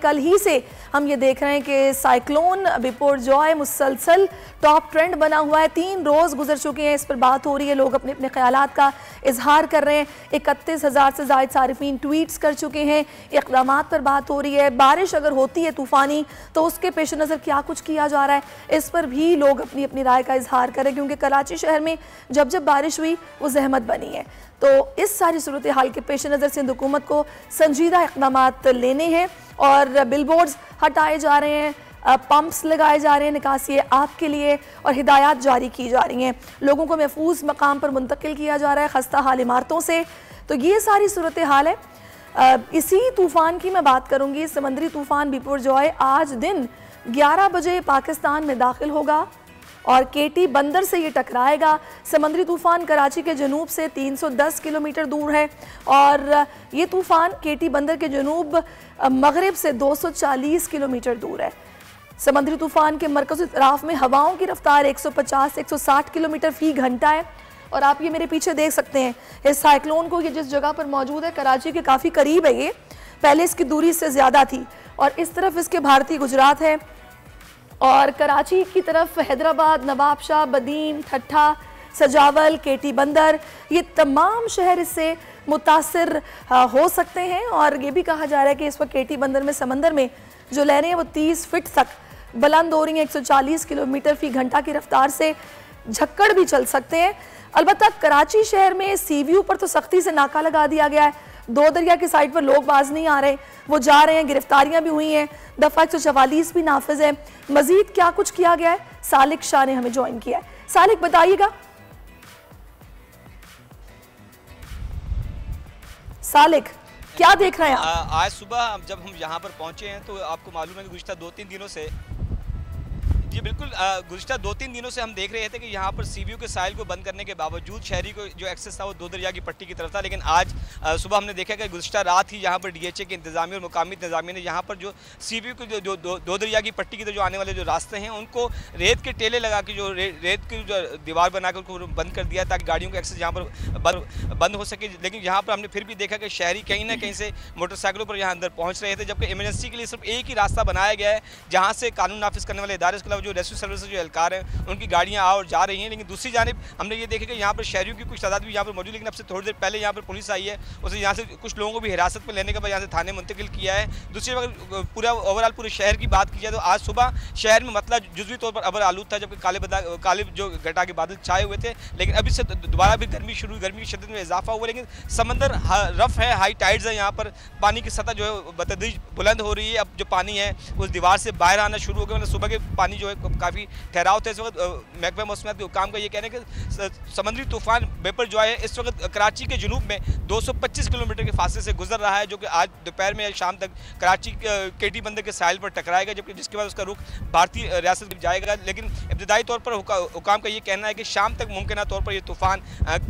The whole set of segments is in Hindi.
कल ही से हम ये देख रहे हैं कि साइक्लोन बिपरजॉय मुसलसल टॉप ट्रेंड बना हुआ है। 3 रोज़ गुजर चुके हैं, इस पर बात हो रही है, लोग अपने अपने ख्यालात का इजहार कर रहे हैं। 31,000 से ज़ायद सारिफीन ट्वीट्स कर चुके हैं, इक़दामात पर बात हो रही है। बारिश अगर होती है तूफ़ानी तो उसके पेश नज़र क्या कुछ किया जा रहा है, इस पर भी लोग अपनी अपनी राय का इजहार करें, क्योंकि कराची शहर में जब जब बारिश हुई वो जहमत बनी है। तो इस सारी सूरत हाल के पेश नज़र सिंध हुकूमत को संजीदा इक़दामात लेने हैं और बिलबोर्ड्स हटाए जा रहे हैं, पंप्स लगाए जा रहे हैं निकासी आग के लिए और हिदायत जारी की जा रही हैं। लोगों को महफूज मकाम पर मुंतकिल किया जा रहा है खस्ता हाल इमारतों से। तो ये सारी सूरत हाल है। इसी तूफ़ान की मैं बात करूँगी। समंदरी तूफ़ान बिपरजॉय आज दिन 11 बजे पाकिस्तान में दाखिल होगा और केटी बंदर से ये टकराएगा। समंदरी तूफ़ान कराची के जनूब से 310 किलोमीटर दूर है और ये तूफ़ान केटी बंदर के जनूब मगरिब से 240 किलोमीटर दूर है। समंदरी तूफ़ान के मरकज़ी अतराफ में हवाओं की रफ्तार 150 से 160 किलोमीटर फ़ी घंटा है। और आप ये मेरे पीछे देख सकते हैं इस साइक्लोन को, ये जिस जगह पर मौजूद है कराची के काफ़ी करीब है, ये पहले इसकी दूरी से ज़्यादा थी और इस तरफ इसके भारतीय गुजरात है और कराची की तरफ हैदराबाद, नवाबशाह, बदीन, ठट्ठा, सजावल, केटी बंदर, ये तमाम शहर इससे मुतासिर हो सकते हैं। और ये भी कहा जा रहा है कि इस वक्त केटी बंदर में समंदर में जो लहरें हैं वो 30 फीट तक बुलंद हो रही हैं। 140 किलोमीटर फ़ी घंटा की रफ्तार से झक्कड़ भी चल सकते हैं। अलबत्ता कराची शहर में सीव्यू पर तो सख्ती से नाका लगा दिया गया है। 2 दरिया की साइड पर लोग बाज नहीं आ रहे, वो जा रहे हैं, गिरफ्तारियां भी हुई हैं, दफ़ा 144 भी नाफिज है। मजीद क्या कुछ किया गया है, सालिक शाह ने हमें ज्वाइन किया है। सालिक बताइएगा। सालिक क्या देख रहे हैं आप? आज सुबह जब हम यहाँ पर पहुँचे हैं तो आपको मालूम है कि गुज़िश्ता 2-3 दिनों से, जी बिल्कुल, गुज़िश्ता 2-3 दिनों से हम देख रहे थे कि यहाँ पर सीव्यू के साहिल को बंद करने के बावजूद शहरी को जो एक्सेस था वो 2 दरिया की पट्टी की तरफ था। लेकिन आज सुबह हमने देखा कि गुज़िश्ता रात ही यहाँ पर DHA के इंतजामी और मुकामी इंतजामी ने यहाँ पर जो सीव्यू के जो 2 दरिया की पट्टी की तरफ जो आने वाले जो रास्ते हैं उनको रेत के टेले लगा के, जो रेत की जो दीवार बनाकर उनको बंद कर दिया ताकि गाड़ियों का एक्सेस यहाँ पर बंद हो सके। लेकिन यहाँ पर हमने फिर भी देखा कि शहरी कहीं ना कहीं से मोटरसाइकिलों पर यहाँ अंदर पहुँच रहे थे, जबकि इमरजेंसी के लिए सिर्फ एक ही रास्ता बनाया गया है जहाँ से कानून नाफिज करने वाले इदारे, इसके अलावा जो रेस्क्यू सर्विस जो एहलकार हैं उनकी गाड़ियां आ और जा रही हैं। लेकिन दूसरी जानिब हमने ये देखा कि यहाँ पर शहरियों की कुछ तादाद भी यहाँ पर मौजूद, लेकिन अब से थोड़ी देर पहले यहाँ पर पुलिस आई है, उसने यहाँ से कुछ लोगों को भी हिरासत में लेने के बाद यहाँ से थाने मुंतकिल किया है। दूसरी अगर पूरा ओवरऑल पूरे शहर की बात की जाए तो आज सुबह शहर में मतलब जुज़वी तौर पर अबर आलूद था, जबकि काले जो घटा के बादल छाए हुए थे। लेकिन अभी से दोबारा भी गर्मी शुरू, गर्मी की शिद्दत में इजाफा हुआ। लेकिन समंदर रफ है, हाई टाइड्स है, यहाँ पर पानी की सतह जो है बतदरीज बुलंद हो रही है। अब जो पानी है उस दीवार से बाहर आना शुरू हो गया, मतलब सुबह के पानी जो है काफ़ी ठहराव था। इस वक्त महकमा मौसमियात के हुकाम का ये कहना है कि समंदरी तूफान बिपरजॉय है इस वक्त कराची के जुनूब में 225 किलोमीटर के फासले से गुजर रहा है, जो कि आज दोपहर में या शाम तक कराची केटी बंदर के साहिल पर टकराएगा, जबकि जिसके बाद उसका रुख भारतीय रियासत जाएगा। लेकिन इब्तदाई तौर पर हुकाम का ये कहना है कि शाम तक मुमकिन तौर पर यह तूफान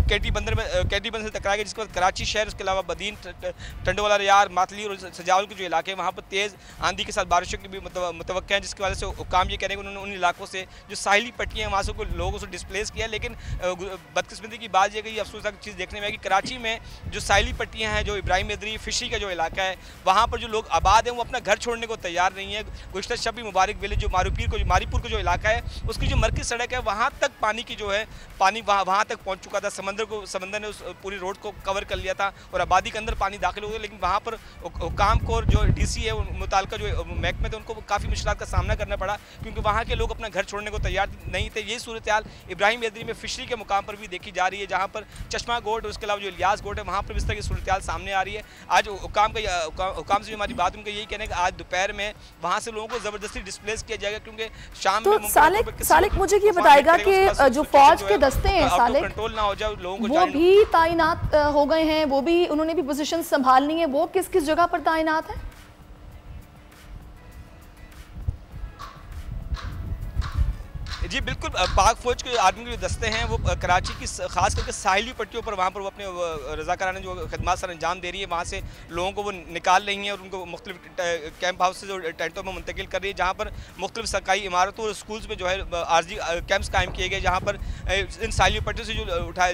केटी बंदर से टकराएगा, जिसके बाद कराची शहर, उसके अलावा बदीन, टंडोवाला रियार, मातली और सजावल के जो इलाके हैं वहाँ पर तेज़ आंधी के साथ बारिशों की भी मुतवक्का है, जिसकी वजह से हुकाम ये कहने कि उन्होंने उन इलाकों से जो साहिली पट्टियाँ हैं वहाँ से लोगों से डिस्प्लेस किया। लेकिन बदकिस्मती की बात यह कि अफसोसनाक चीज़ देखने में आई कि कराची में जो साहिली पट्टियाँ हैं, जो इब्राहिम मेदरी फिशरी का जो इलाका है, वहाँ पर जो लोग आबाद हैं वो अपना घर छोड़ने को तैयार नहीं है। गुज़िश्ता शबी मुबारक विलेज जो मारीपुर का जो इलाका है, उसकी जो मरकज़ी सड़क है वहाँ तक पानी की जो है पानी वहाँ तक पहुँच चुका था। समंदर ने उस पूरी रोड को कवर कर लिया था और आबादी के अंदर पानी दाखिल हो गया। लेकिन वहाँ पर हुकाम को और जो DC है मुताल्लिका जो महकमे थे उनको काफ़ी मुश्किलात का सामना करना पड़ा, क्योंकि वहाँ के लोग अपना घर छोड़ने को तैयार नहीं थे। ये सूरत हाल इब्राहिम मेदरी में फिशरी के मुकाम पर भी देखी जा रही है, जहाँ पर चश्मा गोट और उसके अलावा जो इलियास गोट है वहाँ पर इस तरह की सूरत हाल सामने आ रही है। आज हुकाम से भी हमारी बात, उनका यही कहना है कि आज दोपहर में वहाँ से लोगों को ज़बरदस्ती डिस्प्लेस किया जाएगा, क्योंकि शाम में सालिक मुझे ये बताएगा कि जो फौज के दस्ते हैं सालिक कंट्रोल ना हो जाए, लोगों को वो भी तैनात हो गए हैं, वो भी उन्होंने भी पोजीशन संभालनी है, वो किस किस जगह पर तैनात है? जी बिल्कुल, पाक फ़ौज के आर्मी के जो दस्ते हैं वो कराची की ख़ास करके साहिली पट्टियों पर वहाँ पर वो अपने रज़ाकाराना जो खदमात सर अंजाम दे रही है, वहाँ से लोगों को वो निकाल रही हैं और उनको मुख्तलिफ कैंप हाउसेज और टेंटों में मुंतकिल कर रही है, जहाँ पर मुख्तलिफ सरकारी इमारतों और स्कूल्स में जो है आर्जी कैंप्स कायम किए गए, जहाँ पर इन साहिली पट्टियों से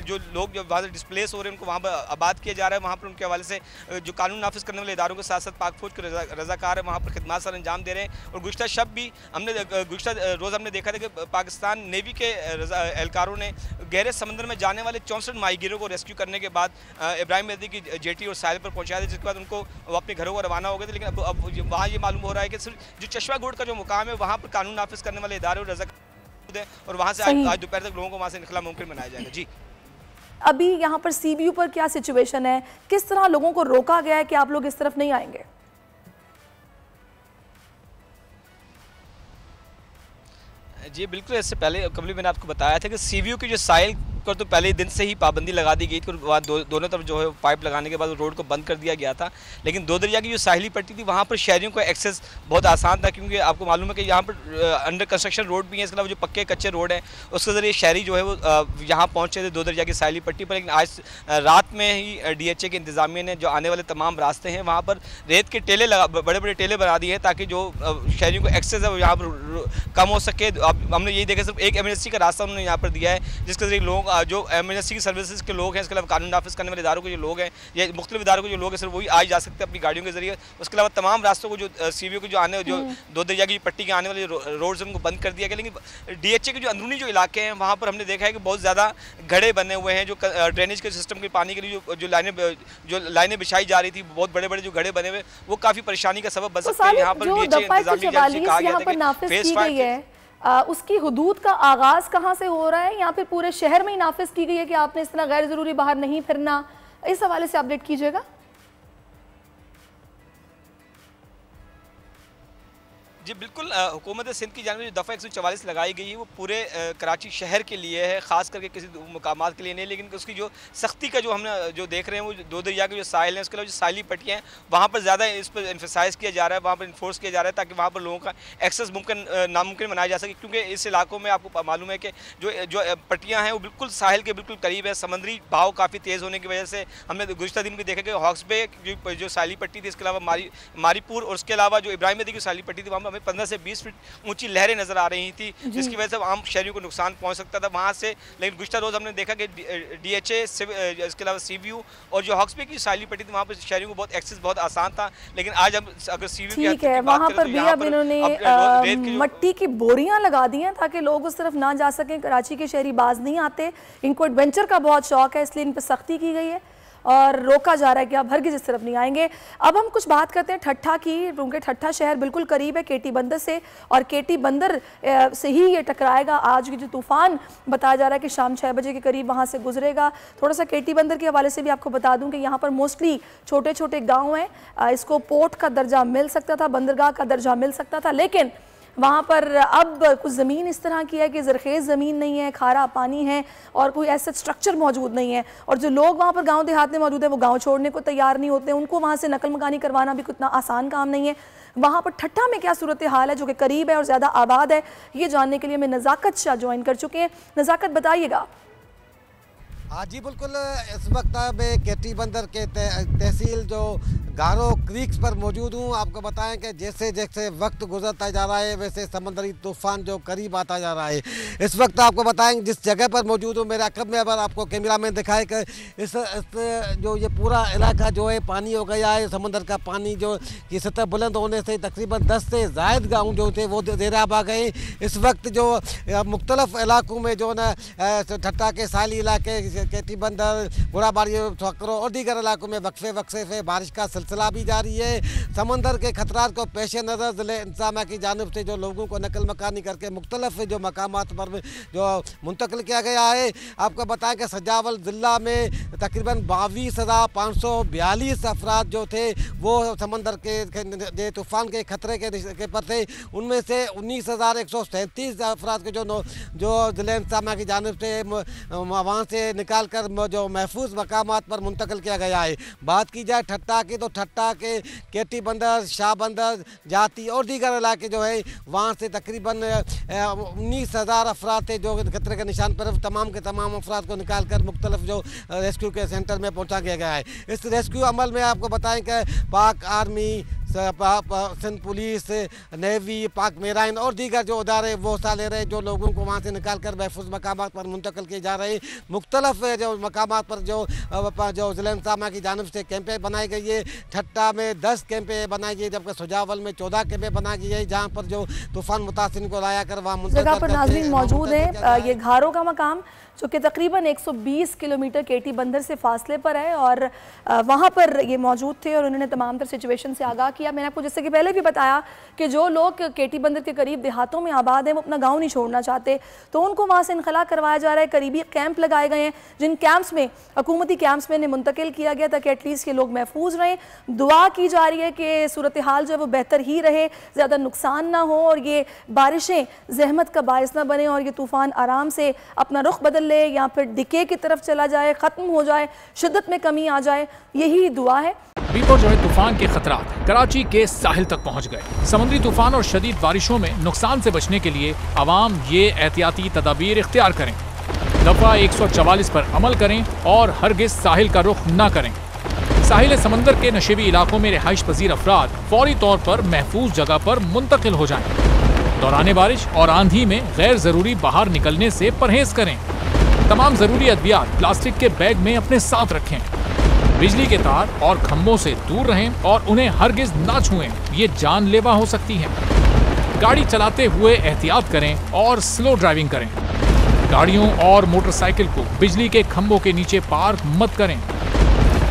जो लोग जो वहाँ से डिस्प्लेस हो रहे हैं उनको वहाँ पर आबाद किया जा रहा है। वहाँ पर उनके हवाले से जो कानून नाफिज करने वाले इदारों के साथ साथ पाक फ़ौज के रज़ाकार है वहाँ पर खिदमत सर अंजाम दे रहे हैं। और गुज़िश्ता शब भी गुज़िश्ता रोज़ हमने देखा था कि पाकिस्तान नेवी के एहलकारों ने गहरे समंदर में जाने वाले 64 माहीगीरों को रेस्क्यू करने के बाद इब्राहिम मेहदी की जेटी और साहिल पर पहुंचाया था, जिसके बाद उनको वो अपने घरों को रवाना हो गए थे। लेकिन अब वहाँ ये मालूम हो रहा है कि सिर्फ जो चश्मा गोड का जो मुकाम है वहाँ पर कानून नाफिज करने वाले इदारे और रज़ाकार है और वहाँ से आज दोपहर तक लोगों को वहाँ से निकला मुमकिन बनाया जाएगा। जी अभी यहाँ पर सीबीयू पर क्या सिचुएशन है, किस तरह लोगों को रोका गया है कि आप लोग इस तरफ नहीं आएंगे? जी बिल्कुल, इससे पहले कभी मैंने आपको बताया था कि सीवीयू की जो साइल पर तो पहले दिन से ही पाबंदी लगा दी गई थी और वहाँ दोनों तरफ जो है पाइप लगाने के बाद रोड को बंद कर दिया गया था। लेकिन दो दरिया की जो साहिली पट्टी थी वहाँ पर शहरियों को एक्सेस बहुत आसान था, क्योंकि आपको मालूम है कि यहाँ पर अंडर कंस्ट्रक्शन रोड भी है, इसके अलावा जो पक्के कच्चे रोड हैं उसके ज़रिए शहरी जो है वो यहाँ पहुँचे थे दो दरिया की साहिली पट्टी पर। लेकिन आज रात में ही DHA के इंतज़ामिया ने जो आने वाले तमाम रास्ते हैं वहाँ पर रेत के टेले बड़े बड़े टेले बना दिए हैं ताकि जो शहरियों को एक्सेस है वो यहाँ पर कम हो सके। हमने यही देखा सिर्फ एक एमरजेंसी का रास्ता उन्होंने यहाँ पर दिया है, जिसके जरिए लोग जो एमरजेंसी की सर्विसेज के लोग हैं, इसके अलावा कानून नाफिज करने वाले इदारों के जो लोग हैं या मुख्तलिफ इदारों के जो लोग हैं सिर्फ वही आ जा सकते हैं अपनी गाड़ियों के जरिए। उसके अलावा तमाम रास्तों को जो सीवीओ के जो आने जो दो दरिया की पट्टी के आने वाले रोड्स उनको बंद कर दिया गया। लेकिन DHA के जो अंदरूनी जो इलाके हैं वहाँ पर हमने देखा है कि बहुत ज़्यादा घड़े बने हुए हैं, जो ड्रेनेज के सिस्टम के पानी के लिए जो लाइनें बिछाई जा रही थी, बहुत बड़े बड़े जो घड़े बने हुए वो काफ़ी परेशानी का सबब बन सकते हैं। यहाँ पर DHA इंतजामिया की कहा गया था कि फेस 5 उसकी हुदूद का आगाज कहाँ से हो रहा है, या फिर पूरे शहर में ही नाफिज की गई है कि आपने इस तरह गैर जरूरी बाहर नहीं फिरना? इस हवाले से अपडेट कीजिएगा। जी बिल्कुल, हुकूमत सिंध की जानिब जो दफ़ा 144 लगाई गई है वो पूरे कराची शहर के लिए है, ख़ास करके किसी मकामात के लिए नहीं। लेकिन उसकी जो सख्ती का जो हमने जो देख रहे हैं वो दो दरिया के जो साहिल हैं, उसके अलावा जो साहिली पट्टियाँ हैं वहाँ पर ज़्यादा इस पर एम्फेसाइज किया जा रहा है, वहाँ पर इन्फोर्स किया जा रहा है ताकि वहाँ पर लोगों का एक्सेस नामुमकिन बनाया जा सके। क्योंकि इस इलाकों में आपको मालूम है कि जो पट्टियाँ हैं वो बिल्कुल साहिल के बिल्कुल करीब है। समंदरी भाव काफ़ी तेज़ होने की वजह से हमने गुज़िश्ता दिन भी देखा कि हॉक्स बे जो साहिली पट्टी थी, इसके अलावा मारीपुर और उसके अलावा जो इब्राहिम मेहदी की साहिली पट्टी थी वहाँ 15 से 20 फीट ऊंची लहरें नजर आ रही थी, जिसकी वजह से आम शहरियों को नुकसान पहुंच सकता था वहां से। लेकिन गुज़िश्ता रोज़ हमने देखा कि DHA इसके अलावा सीवीयू और जो हॉक्स बे की साहिली पट्टी थी वहां पर शहरियों को बहुत एक्सेस बहुत आसान था। लेकिन आज हम अगर सीवीयू ठीक है, वहां पर भी अब इन्होंने मट्टी की बोरियां लगा दी हैं ताकि लोग उस तरफ ना जा सकें। कराची के शहरी बाज नहीं आते, इनको एडवेंचर का बहुत शौक है, इसलिए इन पर सख्ती की गई है और रोका जा रहा है कि आप हरगिज़ इस तरफ नहीं आएंगे। अब हम कुछ बात करते हैं ठट्ठा की, क्योंकि ठट्ठा शहर बिल्कुल करीब है KT बंदर से और KT बंदर से ही ये टकराएगा। आज की जो तूफ़ान बताया जा रहा है कि शाम 6 बजे के करीब वहाँ से गुजरेगा। थोड़ा सा KT बंदर के हवाले से भी आपको बता दूं कि यहाँ पर मोस्टली छोटे छोटे गाँव हैं। इसको पोर्ट का दर्जा मिल सकता था, बंदरगाह का दर्जा मिल सकता था, लेकिन वहाँ पर अब कुछ ज़मीन इस तरह की है कि ज़रखेज़ ज़मीन नहीं है, खारा पानी है और कोई ऐसा स्ट्रक्चर मौजूद नहीं है। और जो लोग वहाँ पर गांव देहात में मौजूद है वो गांव छोड़ने को तैयार नहीं होते, उनको वहाँ से नकल मकानी करवाना भी इतना आसान काम नहीं है। वहाँ पर ठट्ठा में क्या सूरत हाल है जो कि करीब है और ज़्यादा आबाद है, ये जानने के लिए हमें नज़ाकत शाह ज्वाइन कर चुके हैं। नज़ाकत बताइएगा। हाँ जी बिल्कुल, इस वक्त मैं KT बंदर के तहसील जो गारो क्रीक्स पर मौजूद हूँ। आपको बताएं कि जैसे जैसे वक्त गुजरता जा रहा है वैसे समंदरी तूफ़ान जो करीब आता जा रहा है। इस वक्त आपको बताएं जिस जगह पर मौजूद हूँ, मेरे अकब में अगर आपको कैमरा मैन दिखाए कि इस जो ये पूरा इलाका जो है पानी हो गया है। समंदर का पानी जो की सतह बुलंद होने से तकरीबन 10 से ज़ायद गाँव जो थे वो ज़ेराब आ गए। इस वक्त जो मुख्तलिफ इलाकों में जो ना ठट्ठा के साली इलाके, KT बंदर, बुराबारी, ठक्करों और दीगर इलाकों में वक्फे से बारिश का सिलसिला भी जारी है। समंदर के खतरात को पेश नज़र ज़िले इंतज़ामिया की जानिब से जो लोगों को नकल मकानी करके मुख्तलिफ जो मकामात पर जो मुंतकिल किया गया है। आपको बताएं कि सजावल ज़िला में तकरीबन 22,542 अफराद जो थे वो समंदर के तूफ़ान के खतरे के पर थे। उनमें से 19,137 अफराद के जो ज़िले इंतज़ामिया की जानिब से वहाँ से निकाल कर जो महफूज मकामात पर मुंतकिल किया गया है। बात की जाए ठट्टा की, तो ठट्टा के केटी बंदर, शाह बंदर, जाती और दीगर इलाके जो है वहाँ से तकरीबन 19,000 अफराद थे जो खतरे के निशान पर। तमाम के तमाम अफराद को निकाल कर मुख्तलिफ जो रेस्क्यू के सेंटर में पहुँचा गया है। इस रेस्क्यू अमल में आपको बताएं कि पाक आर्मी, सिंध पुलिस, नेवी, पाक मेराइन और दीगर जो इदारे वो हिस्सा ले रहे हैं, जो लोगों को वहाँ से निकाल कर महफूज मकामात पर मुंतकिल किए जा रहे हैं। मुख्तलिफ जो मकामात पर जो ज़िला इंतज़ामिया की जानिब से कैंपें बनाई गई है। ठट्टा में 10 कैंपें बनाई गई, जबकि सुजावल में 14 कैंपें बनाई गई है, जहाँ पर जो तूफान मुतासिरीन को लाया कर वहाँ जगह पर नाज़रीन मौजूद है। ये घारों का मकाम जो कि तकरीबन 120 किलोमीटर केटी बंदर से फासले पर है, और वहाँ पर ये मौजूद थे और उन्होंने तमाम तर सिचुएशन से आगाह किया। मैंने आपको जैसे कि पहले भी बताया कि जो लोग केटी बंदर के करीब देहातों में आबाद हैं वो अपना गांव नहीं छोड़ना चाहते, तो उनको वहाँ से इनखला करवाया जा रहा है। करीबी कैंप लगाए गए हैं, जिन कैंप्स में हुकूमती कैंप्स में इन्हें मुंतकिल किया गया ताकि एटलीस्ट ये लोग महफूज रहें। दुआ की जा रही है कि सूरत हाल जो है वो बेहतर ही रहे, ज़्यादा नुकसान ना हो और ये बारिशें जहमत का बायस ना बने और ये तूफ़ान आराम से अपना रुख बदल ले या फिर डिके की तरफ चला जाए, ख़त्म हो जाए, शिद्दत में कमी आ जाए, यही दुआ है। बिपोरजॉय तूफान के खतरात कराची के साहिल तक पहुंच गए। समुद्री तूफान और शदीद बारिशों में नुकसान से बचने के लिए आवाम ये एहतियाती तदाबीर इख्तियार करें। दफ़ा 144 पर अमल करें और हरगिज़ साहिल का रुख न करें। साहिल समंदर के नशेबी इलाकों में रिहाइश पजीर अफराद फौरी तौर पर महफूज जगह पर मुंतकिल हो जाएं। दौरान बारिश और आंधी में गैर जरूरी बाहर निकलने से परहेज करें। तमाम जरूरी अद्वियात प्लास्टिक के बैग में अपने साथ रखें। बिजली के तार और खंभों से दूर रहें और उन्हें हरगिज ना छुएं, ये जानलेवा हो सकती हैं। गाड़ी चलाते हुए एहतियात करें और स्लो ड्राइविंग करें। गाड़ियों और मोटरसाइकिल को बिजली के खंभों के नीचे पार्क मत करें।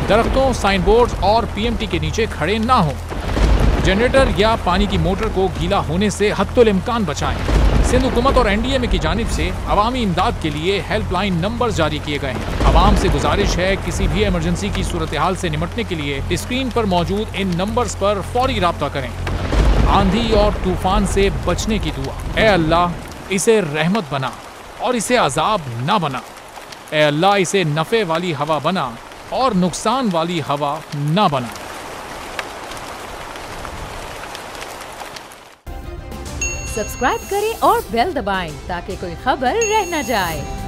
दरख्तों, साइन बोर्ड और पीएमटी के नीचे खड़े ना हों। जनरेटर या पानी की मोटर को गीला होने से हत्तुल इम्कान बचाएं। सिंध हुकूमत और एनडीएमए की जानिब से अवामी इमदाद के लिए हेल्पलाइन नंबर जारी किए गए हैं। आवाम से गुजारिश है किसी भी इमरजेंसी की सूरत हाल से निपटने के लिए स्क्रीन पर मौजूद इन नंबर्स पर फौरी राब्ता करें। आंधी और तूफान से बचने की दुआ। ए अल्लाह, इसे रहमत बना और इसे अजाब ना बना। ए अल्लाह, इसे नफ़े वाली हवा बना और नुकसान वाली हवा ना बना। सब्सक्राइब करें और बेल दबाएं ताकि कोई खबर रह न जाए।